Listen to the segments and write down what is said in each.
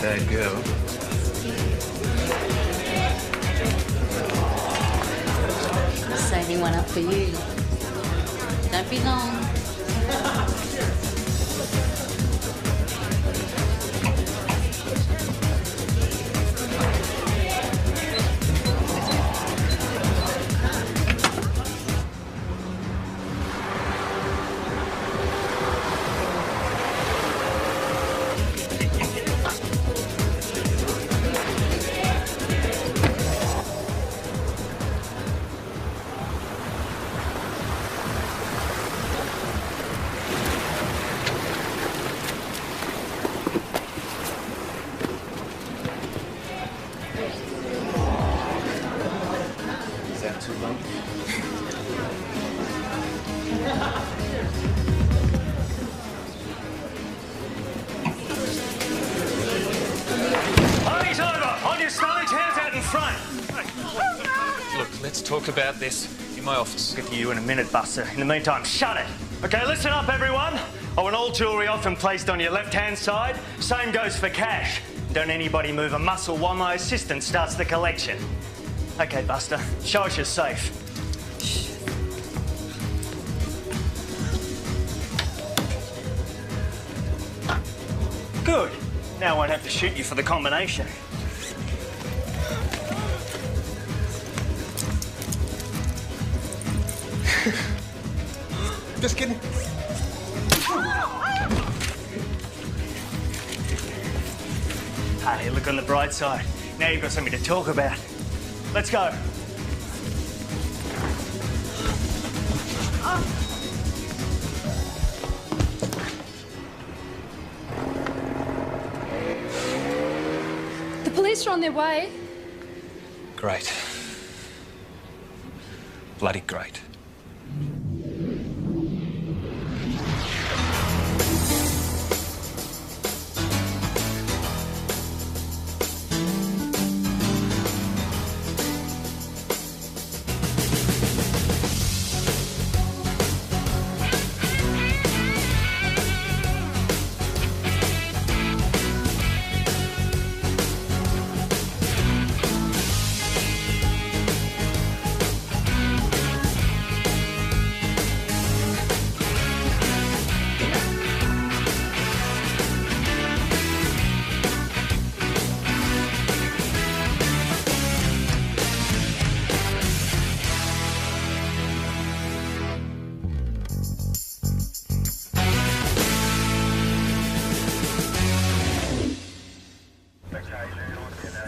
bad girl. Saving one up for you. Don't be long. Let's talk about this in my office. I'll get to you in a minute, Buster. In the meantime, shut it. Okay, listen up, everyone. I want all jewellery off and placed on your left-hand side. Same goes for cash. Don't anybody move a muscle while my assistant starts the collection. Okay, Buster, show us your safe. Good. Now I won't have to shoot you for the combination. Just kidding. Hey, look on the bright side. Now you've got something to talk about. Let's go. The police are on their way. Great. Bloody great.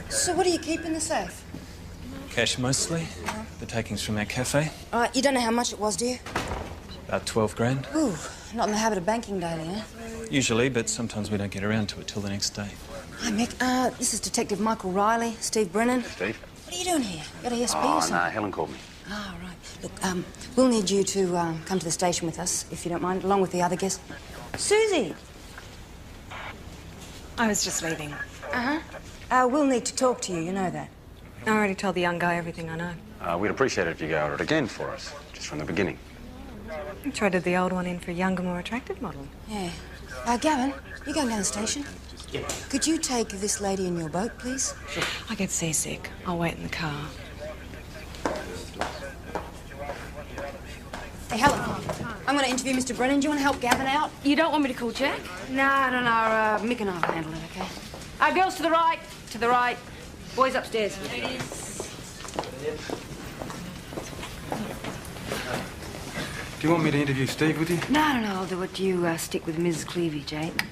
So what do you keep in the safe? Cash mostly. The takings from our cafe. All right, you don't know how much it was, do you? About 12 grand. Ooh, not in the habit of banking daily, eh? Usually, but sometimes we don't get around to it till the next day. Hi, Mick. This is Detective Michael Reilly, Steve Brennan. Steve? What are you doing here? You got a ESP or something? No, Helen called me. Oh, right. Look, we'll need you to come to the station with us, if you don't mind, along with the other guests. Susie! I was just leaving. We'll need to talk to you, you know that. I already told the young guy everything I know. We'd appreciate it if you go over it again for us, just from the beginning. I traded the old one in for a younger, more attractive model. Yeah. Gavin, you going down the station? Yeah. Could you take this lady in your boat, please? I get seasick. I'll wait in the car. Hey, Helen, I'm going to interview Mr. Brennan. Do you want to help Gavin out? You don't want me to call Jack? No, Mick and I will handle it, OK? Girls to the right. To the right. Boys upstairs. Do you want me to interview Steve with you? No, I'll do it. You stick with Mrs. Cleavey, Jake.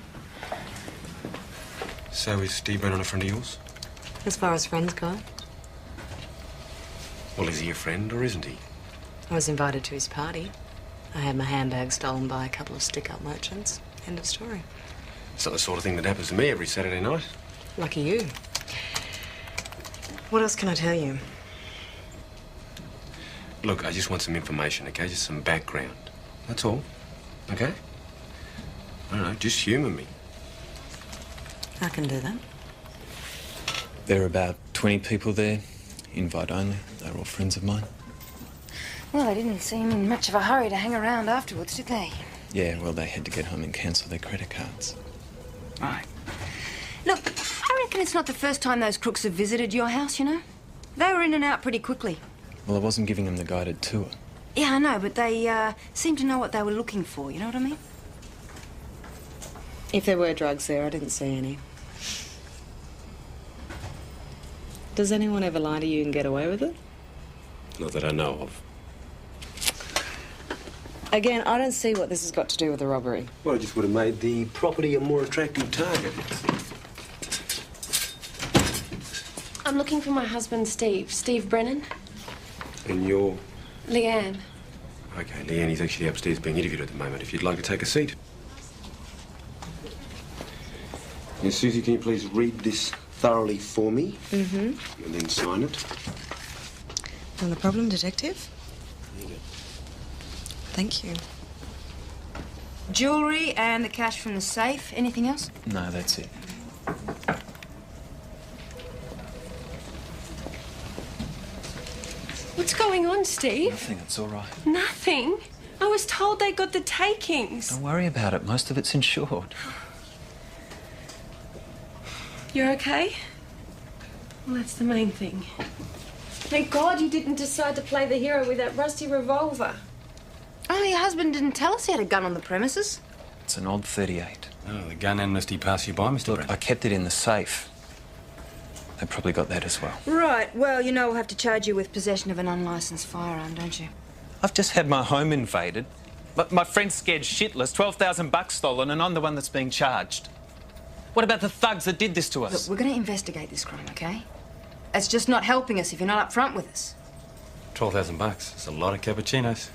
So is Steve Brennan a friend of yours? As far as friends go, Well, is he a friend or isn't he? I was invited to his party. I had my handbag stolen by a couple of stick-up merchants. End of story. It's not the sort of thing that happens to me every Saturday night. Lucky you. What else can I tell you? Look, I just want some information, OK? Just some background. That's all, OK? I don't know, just humour me. I can do that. There are about 20 people there, invite only. They're all friends of mine. Well, they didn't seem in much of a hurry to hang around afterwards, did they? Yeah, well, they had to get home and cancel their credit cards. Right. Look, I reckon it's not the first time those crooks have visited your house, you know? They were in and out pretty quickly. Well, I wasn't giving them the guided tour. Yeah, I know, but they seemed to know what they were looking for, you know what I mean? If there were drugs there, I didn't see any. Does anyone ever lie to you and get away with it? Not that I know of. Again, I don't see what this has got to do with the robbery. Well, it just would have made the property a more attractive target. I'm looking for my husband, Steve. Steve Brennan. And you're... Leanne. Okay, Leanne, he's actually upstairs being interviewed at the moment. If you'd like to take a seat. Now, Susie, can you please read this thoroughly for me? Mm-hmm. And then sign it. Not a problem, Detective. There you go. Thank you. Jewellery and the cash from the safe. Anything else? No, that's it. What's going on, Steve? Nothing, it's all right. Nothing. I was told they got the takings. Don't worry about it. Most of it's insured. You're okay? Well, that's the main thing. Thank God you didn't decide to play the hero with that rusty revolver. Oh, your husband didn't tell us he had a gun on the premises. It's an odd 38. Oh, the gun amnesty passed you by, Mr. Look, Brennan. I kept it in the safe. They probably got that as well. Right, well, you know we'll have to charge you with possession of an unlicensed firearm, don't you? I've just had my home invaded. But my friend's scared shitless. $12,000 stolen, and I'm the one that's being charged. What about the thugs that did this to us? Look, we're going to investigate this crime, OK? It's just not helping us if you're not up front with us. $12,000. That's a lot of cappuccinos.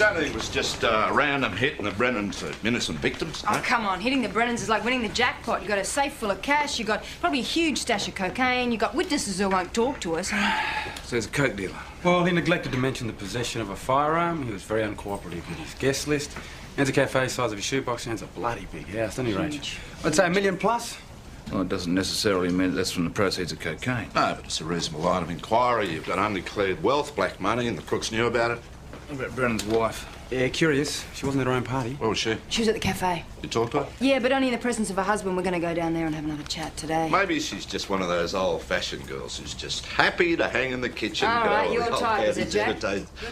It was just a random hit and the Brennans are innocent victims. Oh, come on. Hitting the Brennans is like winning the jackpot. You got a safe full of cash, you got probably a huge stash of cocaine, you got witnesses who won't talk to us. So he's a coke dealer. Well, he neglected to mention the possession of a firearm. He was very uncooperative with his guest list. Owns a cafe the size of a shoebox, owns a bloody big house, doesn't he, Rach? I'd say $1 million plus. Well, it doesn't necessarily mean that's from the proceeds of cocaine. No, but it's a reasonable line of inquiry. You've got undeclared wealth, black money, and the crooks knew about it. What about Brennan's wife? Yeah, curious. She wasn't at her own party. Where was she? She was at the cafe. You talked to her? Yeah, but only in the presence of her husband. We're going to go down there and have another chat today. Maybe she's just one of those old-fashioned girls who's just happy to hang in the kitchen. All right, your type, is it, Jack?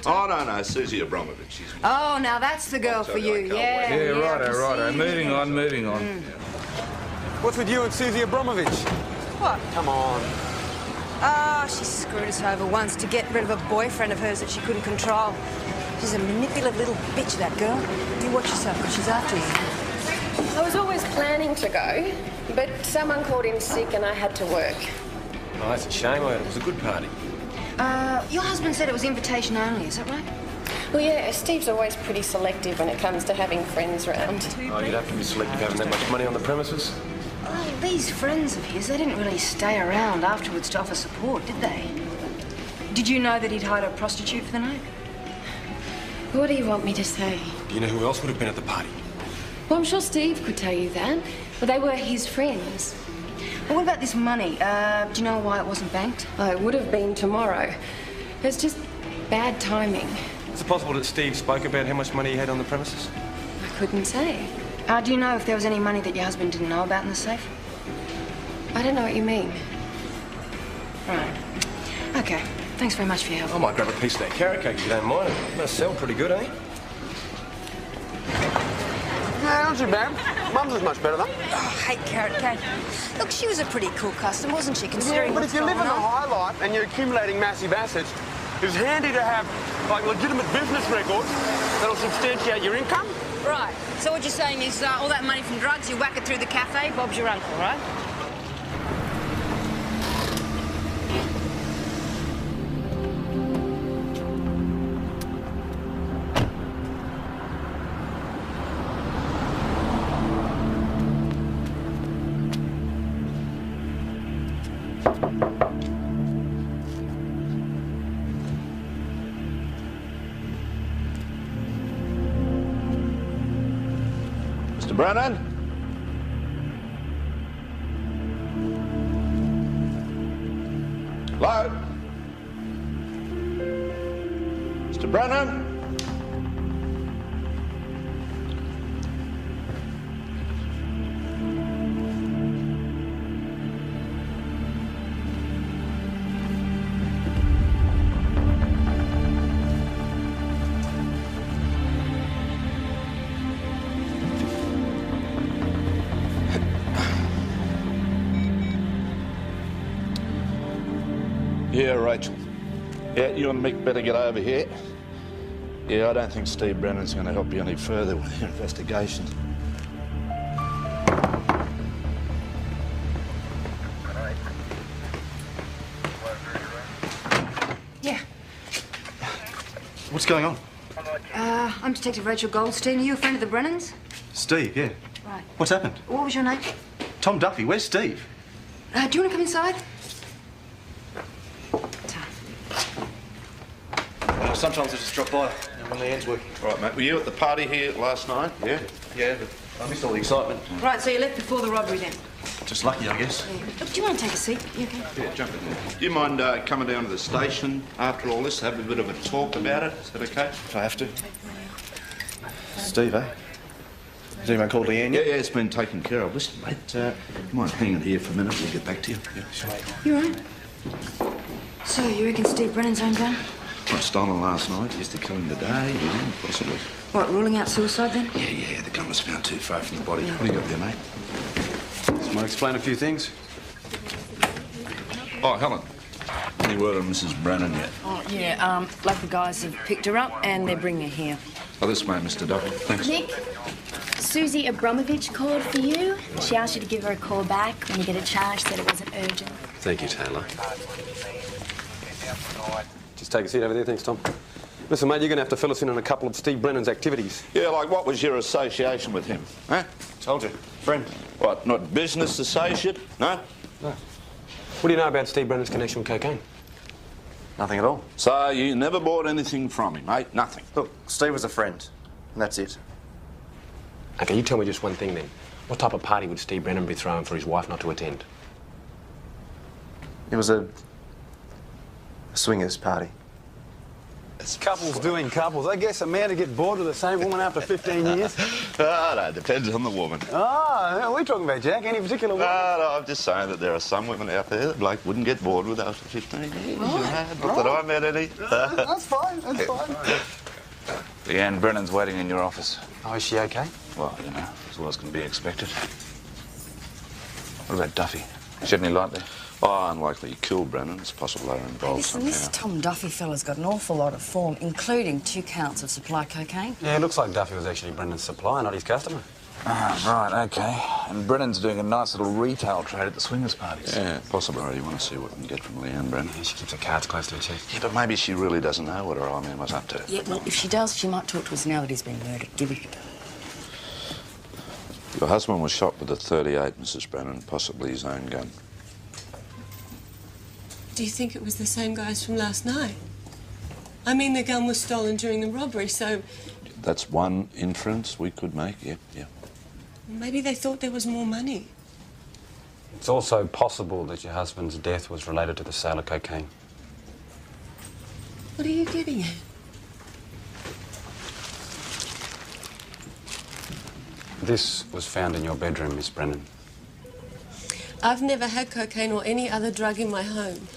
Oh, no, Susie Abramovich. She's... Oh, now that's the girl for you, yeah. Yeah, righto. Moving on. What's with you and Susie Abramovich? What? Come on. Oh, she screwed us over once to get rid of a boyfriend of hers that she couldn't control. She's a manipulative little bitch, that girl. You watch yourself, because she's after you. I was always planning to go, but someone called in sick and I had to work. Oh, that's a shame. It was a good party. Your husband said it was invitation only, is that right? Well, yeah, Steve's always pretty selective when it comes to having friends around. Oh, you'd have to be selective having that much money on the premises. Well, these friends of his, they didn't really stay around afterwards to offer support, did they? Did you know that he'd hired a prostitute for the night? What do you want me to say? Do you know who else would have been at the party? Well, I'm sure Steve could tell you that. But they were his friends. Well, what about this money? Do you know why it wasn't banked? Oh, it would have been tomorrow. It's just bad timing. Is it possible that Steve spoke about how much money he had on the premises? I couldn't say. Do you know if there was any money that your husband didn't know about in the safe? I don't know what you mean. Right. Okay. Thanks very much for your help. I might grab a piece of that carrot cake if you don't mind. It must sell pretty good, eh? Yeah, not too bad. Mum's is much better, though. Oh, I hate carrot cake. Look, she was a pretty cool customer, wasn't she, considering But what's if you live in going the on? high life and you're accumulating massive assets, it's handy to have, like, legitimate business records that'll substantiate your income. Right. So what you're saying is all that money from drugs, you whack it through the cafe, Bob's your uncle, right? Mr. Brennan? Hello? Mr. Brennan? Yeah, Rachel. Yeah, you and Mick better get over here. Yeah, I don't think Steve Brennan's going to help you any further with your investigation. Yeah. What's going on? I'm Detective Rachel Goldstein. Are you a friend of the Brennans? Steve, yeah. Right. What's happened? What was your name? Tom Duffy. Where's Steve? Do you want to come inside? Sometimes I just drop by when the end's working. Right, mate. Were you at the party here last night? Yeah? Yeah, but I missed all the excitement. Right, so you left before the robbery then? Just lucky, I guess. Yeah. Look, do you want to take a seat? You okay? Yeah, jump in there. Do you mind coming down to the station after all this, have a bit of a talk about it? Is that okay? If I have to. Steve, eh? Has anyone called Leanne Yeah, yet? yeah, it's been taken care of. Listen, mate, you mind hanging here for a minute? We'll get back to you. Yeah, sure. You all right? So, you reckon Steve Brennan's own gun? Got stolen last night. Used to kill him today. Yeah, possibly. What, ruling out suicide then? Yeah, the gun was found too far from the body. What do you got there, mate? Just want to explain a few things. Oh, Helen. Any word on Mrs. Brennan yet? Oh, yeah, local guys have picked her up and they're bringing her here. Oh, this way, Mr. Duffy. Thanks. Nick, Susie Abramovich called for you. She asked you to give her a call back when you get a charge, said it wasn't urgent. Thank you, Taylor. Just take a seat over there, thanks, Tom. Listen, mate, you're going to have to fill us in on a couple of Steve Brennan's activities. Yeah, like what was your association with him? Huh? Told you. Friend. What, not business associate? No? No. What do you know about Steve Brennan's connection with cocaine? Nothing at all. So you never bought anything from him, mate? Nothing? Look, Steve was a friend, and that's it. OK, you tell me just one thing then. What type of party would Steve Brennan be throwing for his wife not to attend? It was a swingers party. Couples doing couples. I guess a man to get bored with the same woman after 15 years. No, depends on the woman. Oh, what are we talking about, Jack? Any particular woman? No, I'm just saying that there are some women out there that Blake wouldn't get bored with after 15 years. Not that I met any. That's fine, that's fine. Leanne Brennan's waiting in your office. Oh, is she okay? Well, you know, as well as can be expected. What about Duffy? Is she any likely? Oh, unlikely he killed Brennan. It's possible they're involved Listen, somehow. this Tom Duffy fella's got an awful lot of form, including 2 counts of supply cocaine. Yeah, it looks like Duffy was actually Brennan's supplier, not his customer. Ah, right, OK. And Brennan's doing a nice little retail trade at the swingers' parties. Yeah, possibly. You want to see what we can get from Leanne Brennan. Yeah, she keeps her cards close to her chest. Yeah, but maybe she really doesn't know what her old man was up to. Yeah, well, if she does, she might talk to us now that he's been murdered. Give it. Your husband was shot with a .38, Mrs. Brennan, possibly his own gun. Do you think it was the same guys from last night? I mean, the gun was stolen during the robbery, so That's one inference we could make, yeah. maybe they thought there was more money. It's also possible that your husband's death was related to the sale of cocaine. What are you getting at? This was found in your bedroom, Miss Brennan. I've never had cocaine or any other drug in my home.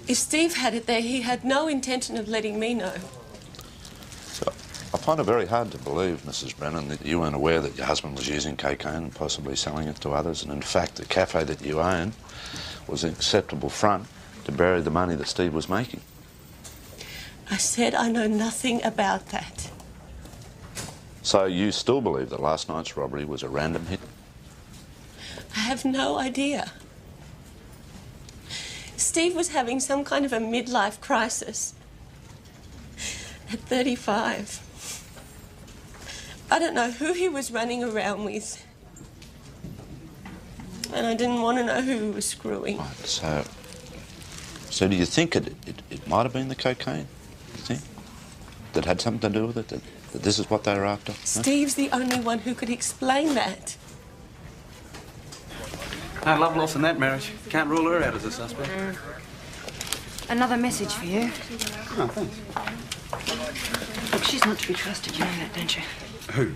If Steve had it there, he had no intention of letting me know. So I find it very hard to believe, Mrs. Brennan, that you weren't aware that your husband was using cocaine and possibly selling it to others, and in fact the cafe that you own was an acceptable front to bury the money that Steve was making. I said I know nothing about that. So you still believe that last night's robbery was a random hit? I have no idea. Steve was having some kind of a midlife crisis at 35. I don't know who he was running around with. And I didn't want to know who he was screwing. Right, so do you think it might have been the cocaine? You think? That had something to do with it? That this is what they were after? Steve's the only one who could explain that. No love lost in that marriage. Can't rule her out as a suspect. Another message for you. Oh, thanks. Look, she's not to be trusted, you know that, don't you? Who?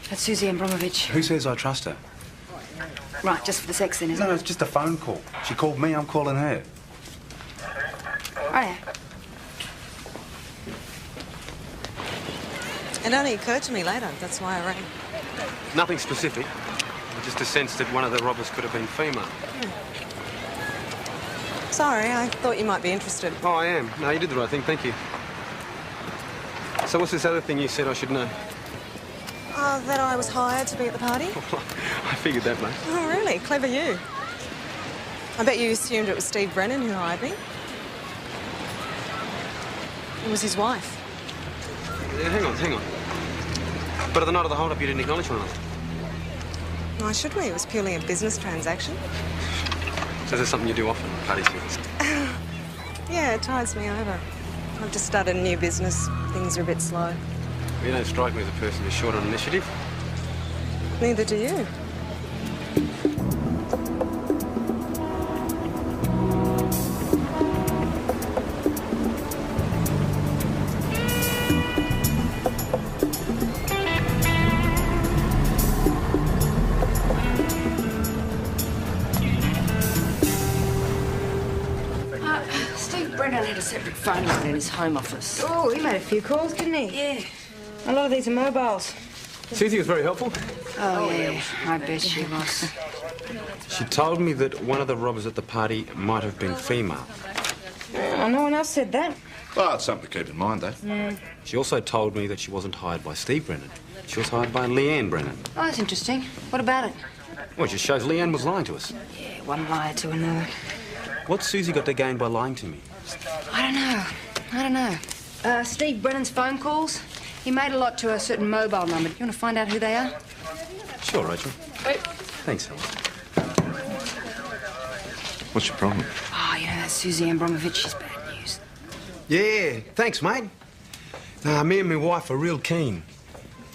That's Susie Abramovich. Who says I trust her? Right, just for the sex then, isn't No, it? it's just a phone call. She called me, I'm calling her. Oh, yeah. It only occurred to me later, that's why I rang. Nothing specific. Just a sense that one of the robbers could have been female. Sorry, I thought you might be interested. Oh, I am. No, you did the right thing, thank you. So what's this other thing you said I should know? Oh, that I was hired to be at the party? I figured that, mate. Oh, really? Clever you. I bet you assumed it was Steve Brennan who hired me. It was his wife. Yeah, hang on. But at the night of the hold-up, you didn't acknowledge one of them. Why should we? It was purely a business transaction. So is this something you do often, parties? Yeah, it tides me over. I've just started a new business. Things are a bit slow. You don't strike me as a person who's short on initiative. Neither do you. Steve Brennan had a separate phone line in his home office. Oh, he made a few calls, didn't he? Yeah. A lot of these are mobiles. Susie was very helpful. Oh, yeah, I bet she was. She told me that one of the robbers at the party might have been female. No one else said that. Well, it's something to keep in mind, though. She also told me that she wasn't hired by Steve Brennan. She was hired by Leanne Brennan. Oh, that's interesting. What about it? Well, it just shows Leanne was lying to us. Yeah, one lie to another. What's Susie got to gain by lying to me? I don't know. Steve Brennan's phone calls, he made a lot to a certain mobile number. You want to find out who they are? Sure, Rachel. Wait. Thanks. What's your problem? Oh, you know that Susie Abramovich, she's bad news. Yeah, thanks, mate. Me and my wife are real keen.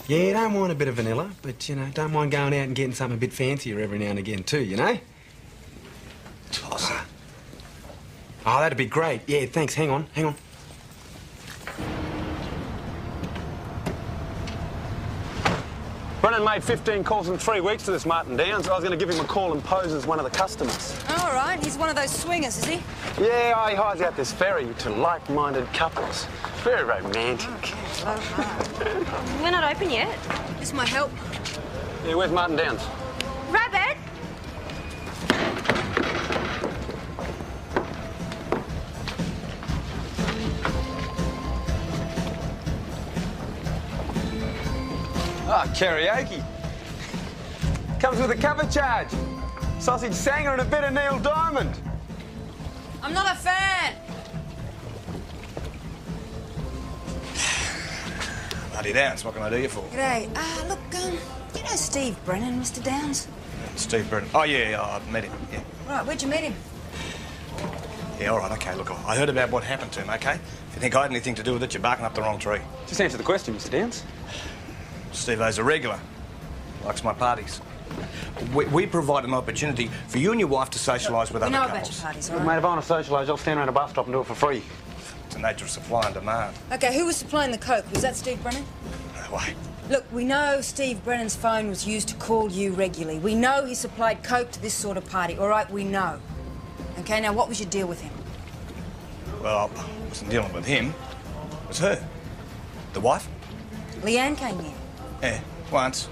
Yeah, don't mind a bit of vanilla, but, don't mind going out and getting something a bit fancier every now and again, too, you know? Toss it. Oh, that'd be great. Yeah, thanks. Hang on. Brennan made 15 calls in 3 weeks to this Martin Downs. I was going to give him a call and pose as one of the customers. All right, he's one of those swingers, is he? Yeah, he hires out this ferry to like-minded couples. Very romantic. We're not open yet. This might help. Yeah, where's Martin Downs? Rabbit! Ah, karaoke. Comes with a cover charge. Sausage Sanger and a bit of Neil Diamond. I'm not a fan. Bloody Downs, what can I do you for? G'day. Look, you know Steve Brennan, Mr. Downs? Steve Brennan. Oh, yeah, I met him, yeah. Right, where'd you meet him? Yeah, all right, OK, look, I heard about what happened to him, OK? If you think I had anything to do with it, you're barking up the wrong tree. Just answer the question, Mr. Downs. Steve-O's a regular. Likes my parties. We provide an opportunity for you and your wife to socialise with other We know couples. about your parties, all Look, right? mate, if I want to socialise, I'll stand around a bus stop and do it for free. It's the nature of supply and demand. OK, who was supplying the coke? Was that Steve Brennan? No way. Look, we know Steve Brennan's phone was used to call you regularly. We know he supplied coke to this sort of party, all right? We know. OK, now what was your deal with him? Well, I wasn't dealing with him. It was her. The wife? Leanne came in. Yeah, once.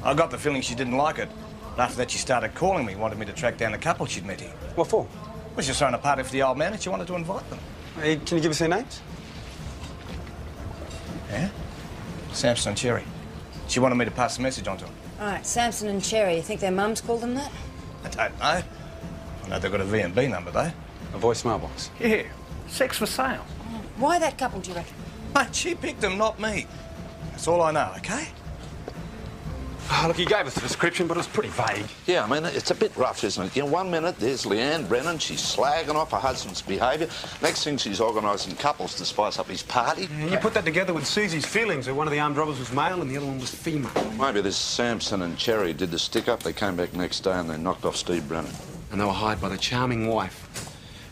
I got the feeling she didn't like it. But after that, she started calling me, wanted me to track down the couple she'd met here. What for? Well, she was throwing a party for the old man and she wanted to invite them. Hey, can you give us their names? Yeah? Samson and Cherry. She wanted me to pass the message on to them. All right, Samson and Cherry. You think their mums called them that? I don't know. I know they've got a V&B number, though. A voicemail box. Yeah. Sex for sale. Why that couple, do you reckon? Mate, she picked them, not me. That's all I know, OK? Oh, look, he gave us the description, but it was pretty vague. Yeah, I mean, it's a bit rough, isn't it? You know, 1 minute there's Leanne Brennan, she's slagging off her husband's behaviour. Next thing, she's organising couples to spice up his party. And you put that together with Susie's feelings that one of the armed robbers was male and the other one was female. Maybe this Samson and Cherry did the stick-up. They came back next day and they knocked off Steve Brennan. And they were hired by the charming wife.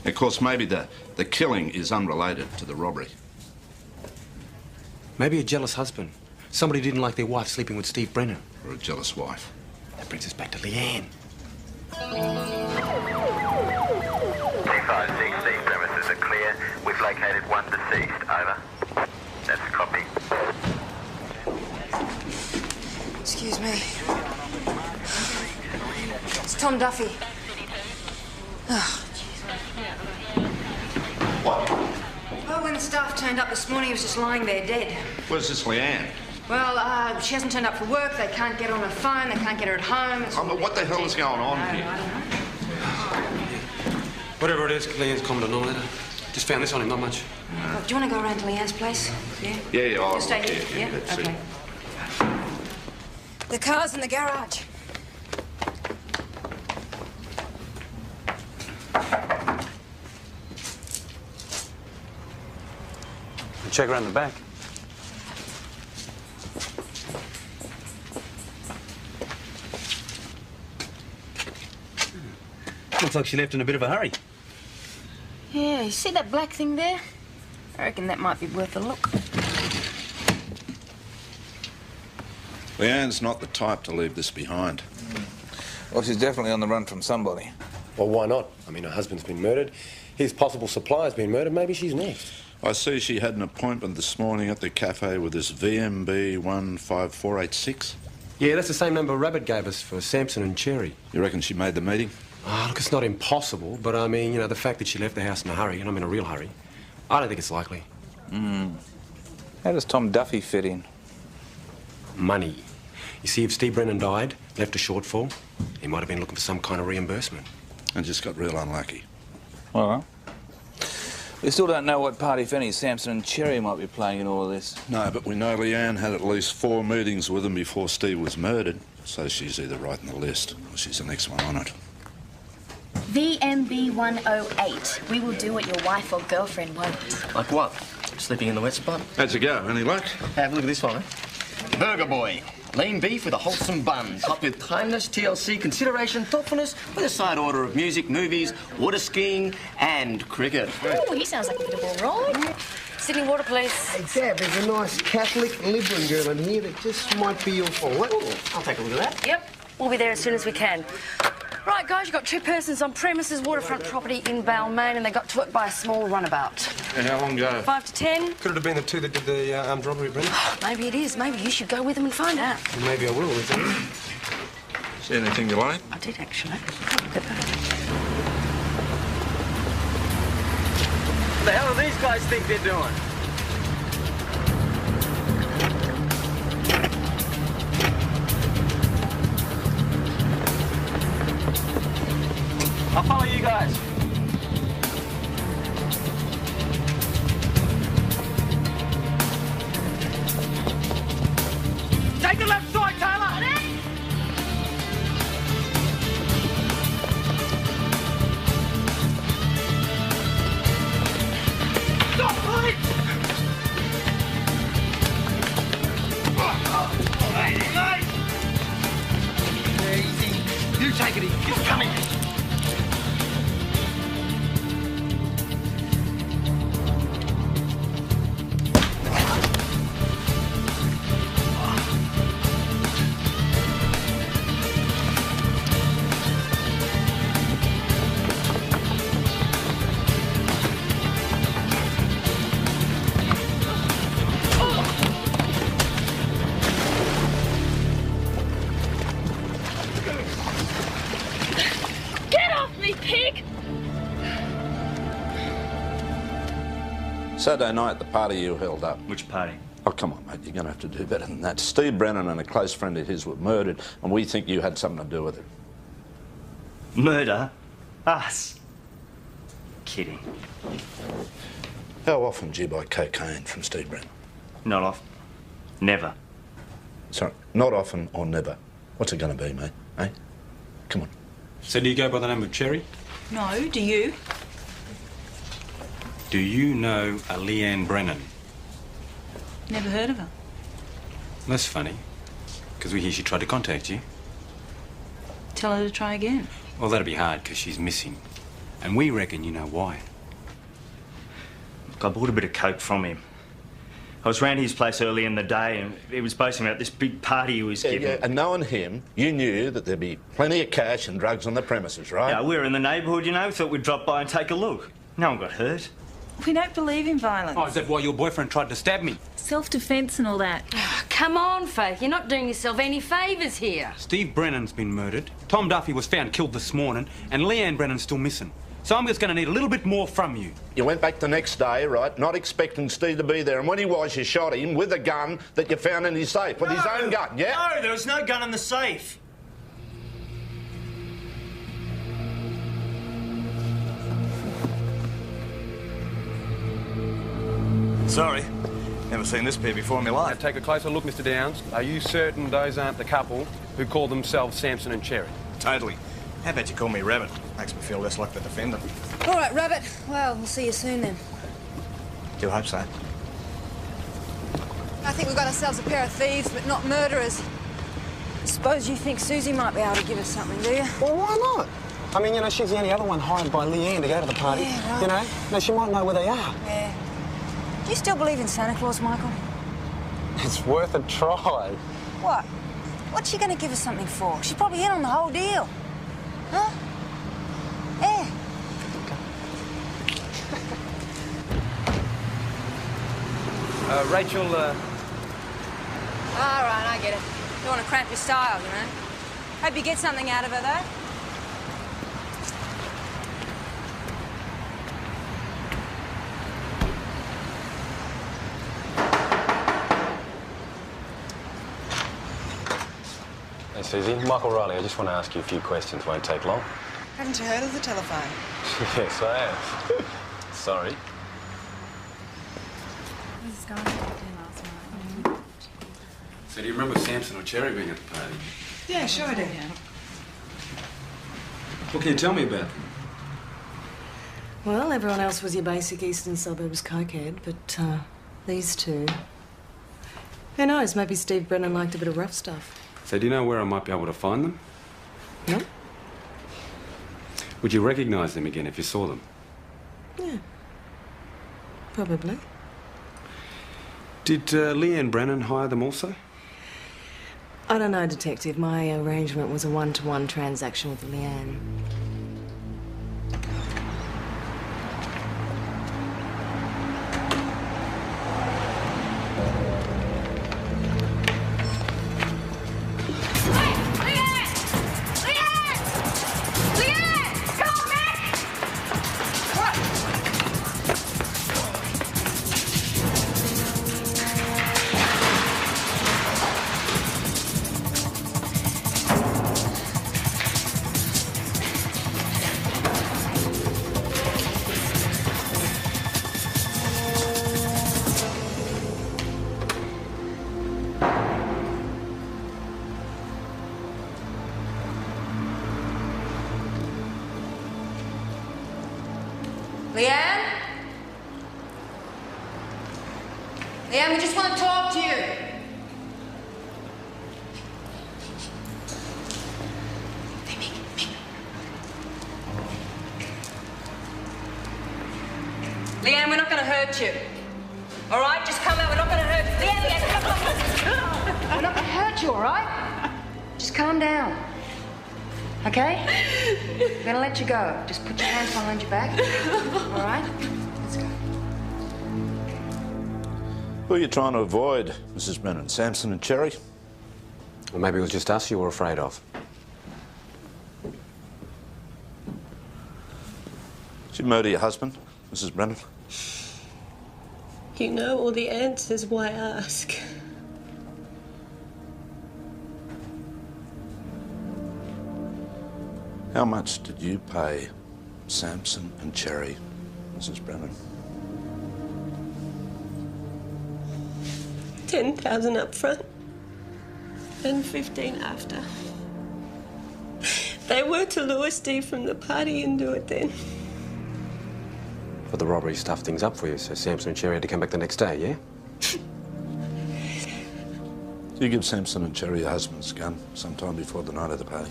Of course, maybe the killing is unrelated to the robbery. Maybe a jealous husband. Somebody didn't like their wife sleeping with Steve Brennan. Or a jealous wife. That brings us back to Leanne. T516 premises are clear. We've located one deceased. Over. That's a copy. Excuse me. It's Tom Duffy. Oh, jeez. What? Well, when the staff turned up this morning, he was just lying there dead. Where's this Leanne? Well, she hasn't turned up for work. They can't get her on her phone. They can't get her at home. But what the hell is going on here? I don't know. Whatever it is, Leanne's common denominator. Just found this on him, not much. Well, do you want to go around to Leanne's place? Yeah? Yeah, I'll Just stay here? let's see. Okay. The car's in the garage. Check around the back. Looks like she left in a bit of a hurry. Yeah, you see that black thing there? I reckon that might be worth a look. Leanne's not the type to leave this behind. Well, she's definitely on the run from somebody. Well, why not? I mean, her husband's been murdered. His possible supplier's been murdered. Maybe she's next. I see she had an appointment this morning at the cafe with this VMB 15486. Yeah, that's the same number Rabbit gave us for Sampson and Cherry. You reckon she made the meeting? Ah, look, it's not impossible, but I mean, you know, the fact that she left the house in a hurry, and I'm in a real hurry, I don't think it's likely. How does Tom Duffy fit in? Money. You see, if Steve Brennan died, left a shortfall, he might have been looking for some kind of reimbursement. And just got real unlucky. Well, we still don't know what part, if any, Sampson and Cherry might be playing in all of this. No, but we know Leanne had at least 4 meetings with him before Steve was murdered, so she's either right in the list or she's the next one on it. VMB 108. We will do what your wife or girlfriend won't. Like what? Sleeping in the wet spot? How'd you go? Any luck? Have a look at this one, eh? Burger Boy. Lean beef with a wholesome bun, topped with kindness, TLC, consideration, thoughtfulness, with a side order of music, movies, water skiing, and cricket. Oh, he sounds like a bit of a ride. Sydney Water, please. Hey, Dad, there's a nice Catholic Libran girl in here that just might be your fault. I'll take a look at that. Yep, we'll be there as soon as we can. Right, guys, you've got 2 persons on premises, waterfront property in Balmain, and they got to it by a small runabout. And how long ago? 5 to 10. Could it have been the 2 that did the armed robbery, Brennan? Maybe it is. Maybe you should go with them and find out. Well, maybe I will, is it? See anything you like? I did, actually. Look at that. What the hell do these guys think they're doing? I'll follow you guys. Take the left side, Taylor! Stop, please! Easy. You take it easy. He's coming. Saturday night, the party you held up. Which party? Oh, come on, mate. You're going to have to do better than that. Steve Brennan and a close friend of his were murdered, and we think you had something to do with it. Murder? Us? Kidding. How often do you buy cocaine from Steve Brennan? Not often. Never. Sorry, not often or never. What's it going to be, mate? Eh? Come on. So do you go by the name of Cherry? No, do you? Do you know a Leanne Brennan? Never heard of her. That's funny, because we hear she tried to contact you. Tell her to try again. Well, that'd be hard, because she's missing. And we reckon you know why. Look, I bought a bit of coke from him. I was round his place early in the day and he was boasting about this big party he was giving. Yeah, and knowing him, you knew that there'd be plenty of cash and drugs on the premises, right? Yeah, we were in the neighbourhood, you know, thought we'd drop by and take a look. No one got hurt. We don't believe in violence. Oh, is that why your boyfriend tried to stab me? Self-defence and all that. Oh, come on, Faith. You're not doing yourself any favours here. Steve Brennan's been murdered. Tom Duffy was found killed this morning, and Leanne Brennan's still missing. So I'm just going to need a little bit more from you. You went back the next day, right, not expecting Steve to be there, and when he was, you shot him with a gun that you found in his safe, with his own gun, yeah? No, there was no gun in the safe. Sorry. Never seen this pair before in my life. Now, take a closer look, Mr. Downs. Are you certain those aren't the couple who call themselves Samson and Cherry? Totally. How about you call me Rabbit? Makes me feel less like the defendant. All right, Rabbit. Well, we'll see you soon then. Do hope so. I think we've got ourselves a pair of thieves, but not murderers. Suppose you think Susie might be able to give us something, do you? Well, why not? I mean, you know, she's the only other one hired by Leanne to go to the party. Yeah, right. You know? Now, she might know where they are. Yeah. Do you still believe in Santa Claus, Michael? It's worth a try. What? What's she going to give us something for? She's probably in on the whole deal. Huh? Yeah. Rachel, All right, I get it. You want to cramp your style, you know? Hope you get something out of her, though. Hey, Susie. Michael Reilly, I just want to ask you a few questions. Won't take long. Haven't you heard of the telephone? Yes, I have. Sorry. This is going to last night. So do you remember Samson or Cherry being at the party? Yeah, sure I do. What can you tell me about them? Well, everyone else was your basic eastern suburbs cokehead, but these two... Who knows, maybe Steve Brennan liked a bit of rough stuff. So do you know where I might be able to find them? No? Would you recognise them again if you saw them? Yeah. Probably. Did Leanne Brennan hire them also? I don't know, Detective. My arrangement was a one-to-one transaction with Leanne. Leanne? Leanne, we just want to talk to you. Leanne, we're not going to hurt you. All right? Just come out. We're not going to hurt you. Leanne, come on. We're not going to hurt you, all right? Just calm down. Okay? I'm going to let you go. Just put your hands behind your back. All right? Let's go. Who are you trying to avoid, Mrs. Brennan? Samson and Cherry? Or maybe it was just us you were afraid of. Did you murder your husband, Mrs. Brennan? You know all the answers, why ask? How much did you pay Samson and Cherry, Mrs. Brennan? 10,000 up front and 15 after. They were to lure Steve from the party and do it then. But the robbery stuffed things up for you, so Samson and Cherry had to come back the next day, yeah? Did you give Samson and Cherry your husband's gun sometime before the night of the party?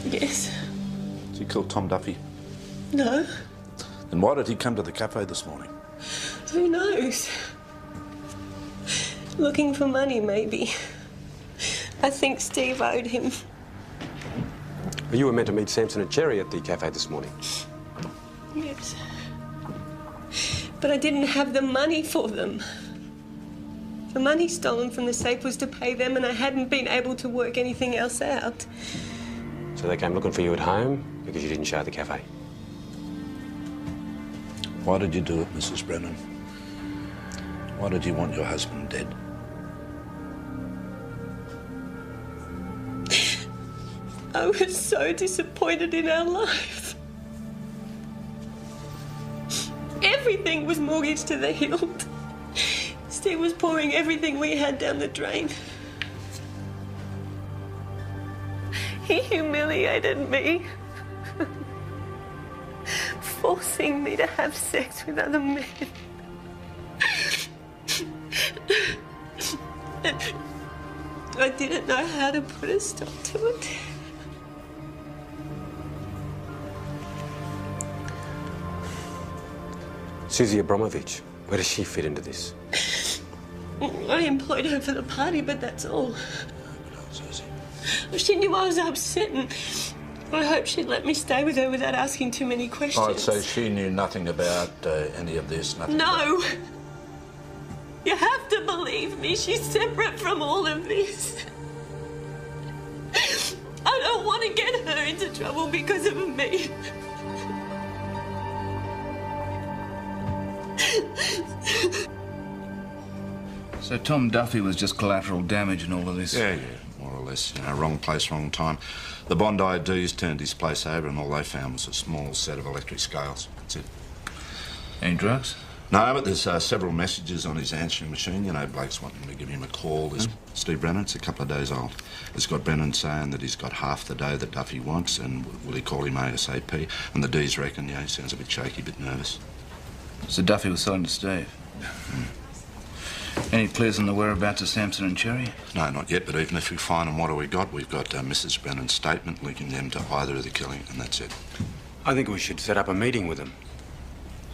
Yes. Did you kill Tom Duffy? No. Then why did he come to the cafe this morning? Who knows? Looking for money, maybe. I think Steve owed him. Well, you were meant to meet Samson and Cherry at the cafe this morning. Yes. But I didn't have the money for them. The money stolen from the safe was to pay them, and I hadn't been able to work anything else out. So they came looking for you at home because you didn't show at the cafe? Why did you do it, Mrs. Brennan? Why did you want your husband dead? I was so disappointed in our life. Everything was mortgaged to the hilt. Steve was pouring everything we had down the drain. He humiliated me, forcing me to have sex with other men. I didn't know how to put a stop to it. Susie Abramovich, where does she fit into this? I employed her for the party, but that's all. She knew I was upset, and I hoped she'd let me stay with her without asking too many questions. I'd say she knew nothing about any of this, nothing. No! You have to believe me. She's separate from all of this. I don't want to get her into trouble because of me. So Tom Duffy was just collateral damage in all of this? Yeah, more or less. You know, wrong place, wrong time. The Bondi D's turned his place over and all they found was a small set of electric scales. That's it. Any drugs? No, but there's several messages on his answering machine. You know, Blake's wanting to give him a call. There's Steve Brennan. It's a couple of days old. It's got Brennan saying that he's got half the dough that Duffy wants and will he call him ASAP? And the D's reckon, yeah, he sounds a bit shaky, a bit nervous. So Duffy was selling to Steve? Any clues on the whereabouts of Sampson and Cherry? No, not yet, but even if we find them, what do we got? We've got Mrs. Brennan's statement linking them to either of the killing, and that's it. I think we should set up a meeting with them.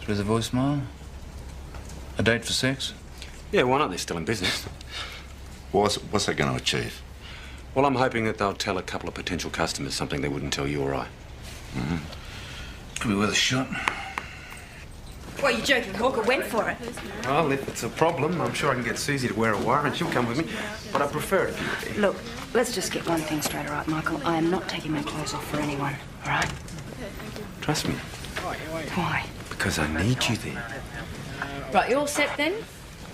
Through the voicemail? A date for sex? Yeah, why not? They're still in business. What's that going to achieve? Well, I'm hoping that they'll tell a couple of potential customers something they wouldn't tell you or I. Could be worth a shot. Well, you're joking. Hawker went for it. Well, if it's a problem, I'm sure I can get Susie to wear a wire and she'll come with me. But I prefer it if you would. Look, let's just get one thing straight, all right, Michael? I am not taking my clothes off for anyone, all right? Trust me. Why? Because I need you there. Right, you all set then?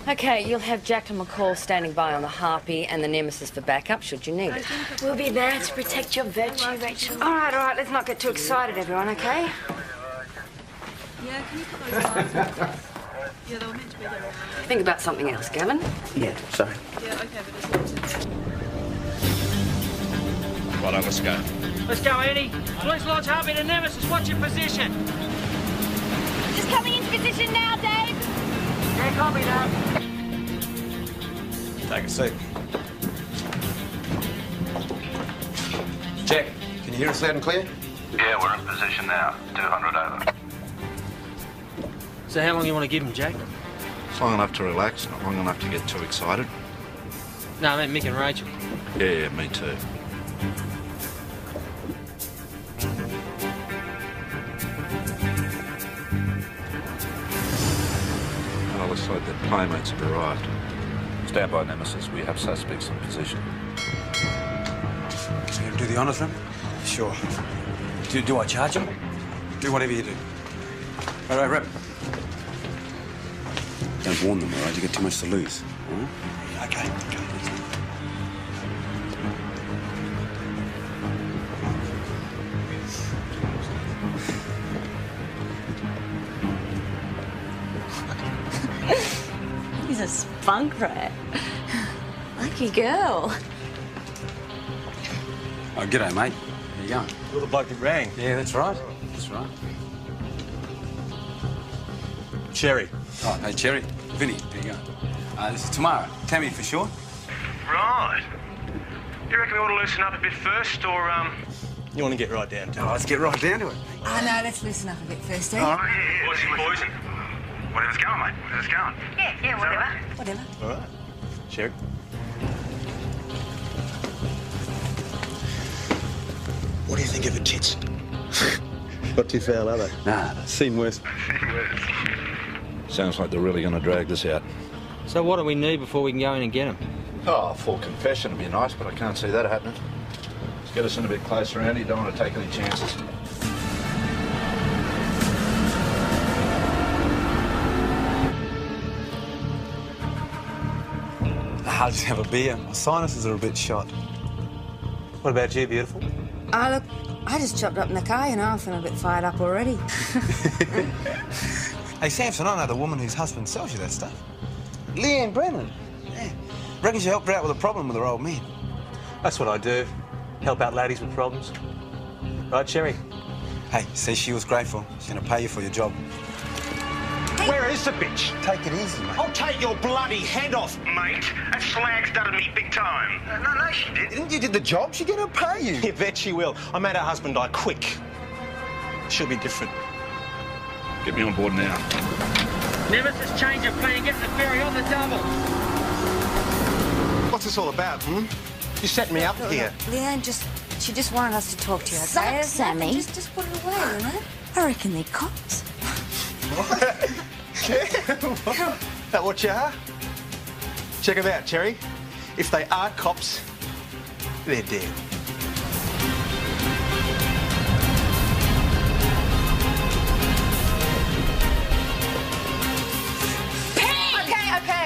Okay, you'll have Jack and McCall standing by on the Harpy and the Nemesis for backup, should you need it. We'll be there to protect your virtue, Rachel. All right, let's not get too excited, everyone, okay? Yeah, can you put those lines on? Yeah, they were meant to be there. Think about something else, Gavin. Yeah, sorry. Yeah, okay, but it's not to... Righto, let's go. Let's go, Eddie. Police Lodge Harpy to Nemesis. What's your position? Just coming into position now, Dave. Yeah, copy that. Take a seat. Jack, can you hear us loud and clear? Yeah, we're in position now. 200 over. So how long you want to give him, Jack? It's long enough to relax, not long enough to get too excited. No, I meant Mick and Rachel. Yeah, me too. Well, looks like the playmates have arrived. Stand by, Nemesis. We have suspects in position. So you do the honours, then? Sure. Do I charge him? Do whatever you do. All right, Rep. Don't warn them, all right? You get too much to lose. All right? Okay. He's a spunk rat. Lucky girl. Oh, g'day, mate. How you going? You're the bloke that rang. Yeah, that's right. That's right. Cherry. Oh, hey, Cherry. Vinny, there you go. This is tomorrow. Tammy for sure. Right. You reckon we ought to loosen up a bit first, or, You want to get right down to it? Oh, let's get right down to it. Oh, no, let's loosen up a bit first, eh? Oh, yeah. Poison. Whatever's going, mate. Whatever's going. Yeah, whatever. Whatever. All right. Cherry. What do you think of her tits? Not too foul, are they? Nah, seen worse. Sounds like they're really going to drag this out. So what do we need before we can go in and get him? Oh, full confession would be nice, but I can't see that happening. Let's get us in a bit closer, Andy. Don't want to take any chances. I'll just have a beer. My sinuses are a bit shot. What about you, beautiful? Look, I just chopped up in the car, you know. I'm feeling a bit fired up already. Hey, Samson, I know the woman whose husband sells you that stuff. Leanne Brennan. Yeah. Reckon she helped her out with a problem with her old man. That's what I do. Help out ladies with problems. Right, Cherry? Hey, see, she was grateful. She's going to pay you for your job. Hey. Where is the bitch? Take it easy, mate. I'll take your bloody head off, mate. That slag's done me big time. No, she didn't. You did the job. She's going to pay you. You bet she will. I made her husband die quick. She'll be different. Get me on board now. Nemesis, change of plan. Get the ferry on the double. What's this all about, You set me up here. Leanne she just wanted us to talk to you, okay? Suck, Sammy. Just put it away, you know? I reckon they're cops. That what you are? Check them out, Cherry. If they are cops, they're dead.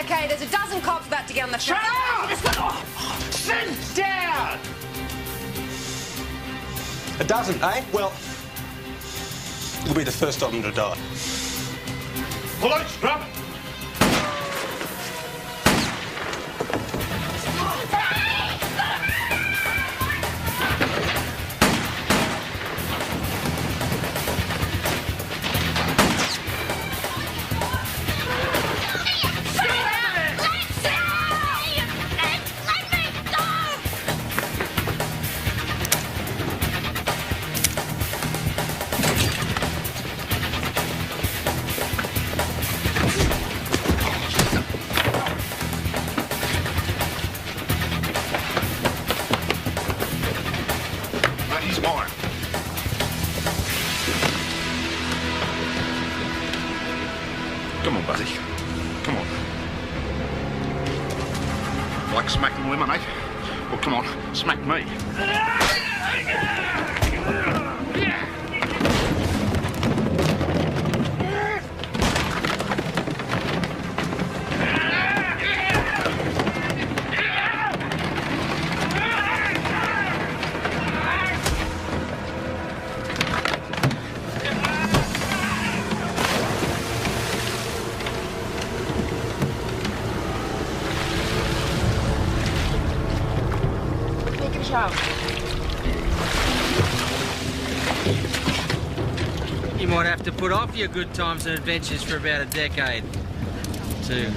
Okay. There's a dozen cops about to get on the train. Shut up! Sit down! A dozen, eh? Well, you'll be the first of them to die. Police, drop! Come on, buddy. Come on. Like smacking women, eh? Well, come on, smack me. You might have to put off your good times and adventures for about a decade, too.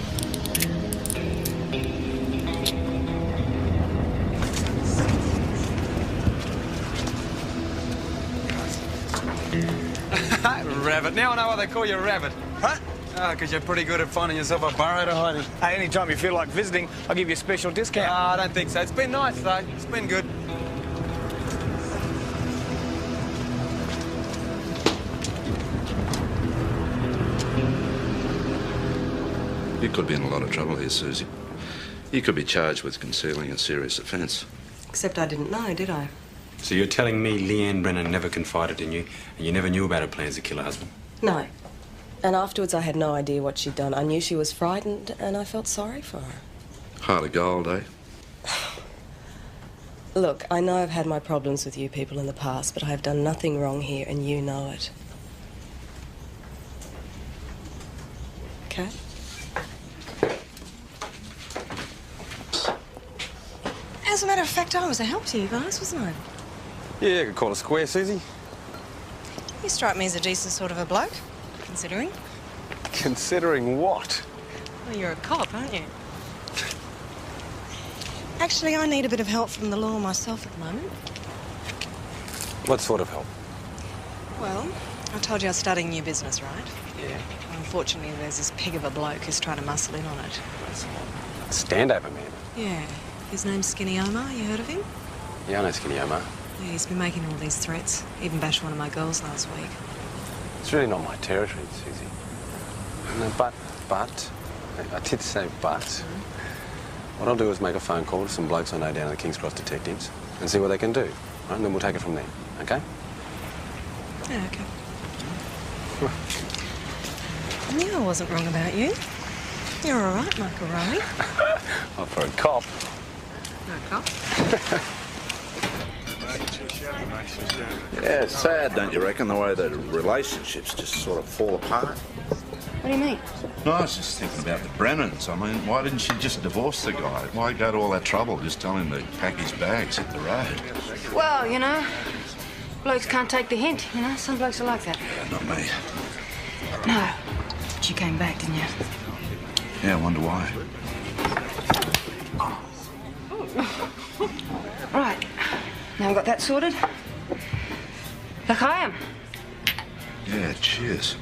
Rabbit. Now I know why they call you Rabbit. Huh? Oh, because you're pretty good at finding yourself a burrow to hide in. Hey, anytime you feel like visiting, I'll give you a special discount. Oh, I don't think so. It's been nice, though. It's been good. You could be in a lot of trouble here, Susie. You could be charged with concealing a serious offence. Except I didn't know, did I? So you're telling me Leanne Brennan never confided in you, and you never knew about her plans to kill her husband? No. And afterwards, I had no idea what she'd done. I knew she was frightened, and I felt sorry for her. Heart of gold, eh? Look, I know I've had my problems with you people in the past, but I have done nothing wrong here, and you know it. Okay? As a matter of fact, I was a help to you guys, wasn't I? Yeah, you could call it square, Susie. You strike me as a decent sort of a bloke, considering. Considering what? Well, you're a cop, aren't you? Actually, I need a bit of help from the law myself at the moment. What sort of help? Well, I told you I was starting a new business, right? Yeah. Unfortunately, there's this pig of a bloke who's trying to muscle in on it. Standover man. Yeah. His name's Skinny Omar. You heard of him? Yeah, I know Skinny Omar. Yeah, he's been making all these threats. Even bashed one of my girls last week. It's really not my territory, Susie. No, but, I did say but. What I'll do is make a phone call to some blokes I know down at the King's Cross Detectives and see what they can do. Right? And then we'll take it from there, okay? Yeah, okay. I knew I wasn't wrong about you. You're all right, Macaroni. Not for a cop. No cop. Yeah, it's sad, don't you reckon, the way that relationships just sort of fall apart? What do you mean? No, I was just thinking about the Brennans. I mean, why didn't she just divorce the guy? Why go to all that trouble just tell him to pack his bags, hit the road? Well, you know, blokes can't take the hint, you know? Some blokes are like that. Yeah, not me. No. But you came back, didn't you? Yeah, I wonder why. Right. Now we've got that sorted. L'chaim. Yeah, cheers.